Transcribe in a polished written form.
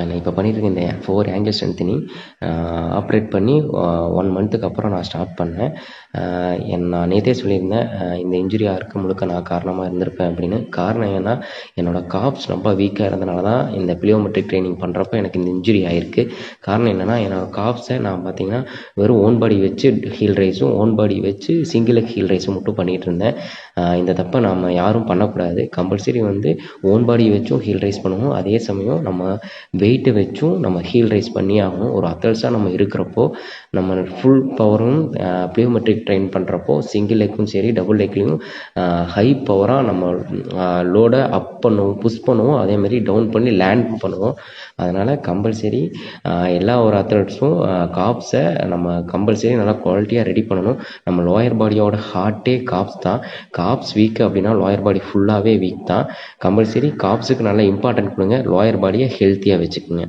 நான் இப்போ பண்ணிகிட்டு இந்த 4 ஆங்கிள் ஸ்ட்ரென்த்தனிங் ஆப்ரேட் பண்ணி 1 மந்த்துக்கு அப்புறம் நான் ஸ்டார்ட் பண்ணேன். நான் நேற்றே சொல்லியிருந்தேன், இந்த இன்ஜுரி ஆகிறதுக்கு முழுக்க நான் காரணமாக இருந்திருப்பேன் அப்படின்னு. காரணம் ஏன்னா என்னோடய காப்ஸ் ரொம்ப வீக்காக இருந்தனால தான் இந்த பிளியோமெட்ரிக் ட்ரைனிங் பண்ணுறப்ப எனக்கு இந்த இன்ஜுரி ஆகிருக்கு. காரணம் என்னென்னா என்னோடய காப்ஸை நான் பார்த்திங்கன்னா வெறும் ஓன் பாடி வச்சு ஹீல் ரைஸும் ஓன் பாடி வச்சு சிங்கிள் லெக் ஹீல் ரைஸும் மட்டும் பண்ணிகிட்டு இருந்தேன். இந்த தப்பை நம்ம யாரும் பண்ணக்கூடாது. கம்பல்சரி ஓன் பாடி வச்சும் ஹீல் ரைஸ் பண்ணுவோம், அதே சமயம் நம்ம வெயிட்டை வச்சும் நம்ம ஹீல் ரைஸ் பண்ணி ஆகணும். ஒரு அத்லட்ஸாக நம்ம இருக்கிறப்போ நம்ம ஃபுல் பவரும் பிளியோமெட்ரிக் ட்ரெயின் பண்ணுறப்போ சிங்கிள் லெக்கும் சரி டபுள் லெக்லேயும் ஹை பவராக நம்ம லோடை அப் பண்ணுவோம், புஷ் பண்ணுவோம், அதேமாதிரி டவுன் பண்ணி லேண்ட் பண்ணுவோம். அதனால் கம்பல்சரி எல்லா ஒரு அத்லட்ஸும் காப்ஸை நம்ம கம்பல்சரி நல்லா குவாலிட்டியாக ரெடி பண்ணணும். நம்ம லோயர் பாடியோட ஹார்ட்டே காப்ஸ் தான். காப்ஸ் வீக் அப்படின்னா லோயர் பாடி ஃபுல்லாகவே வீக் தான். கம்பல்சரி காப்ஸுக்கு நல்ல இம்பார்ட்டன்ட் கொடுங்க, லோயர் பாடியை ஹெல்த்தியாக வச்சுக்கோங்க.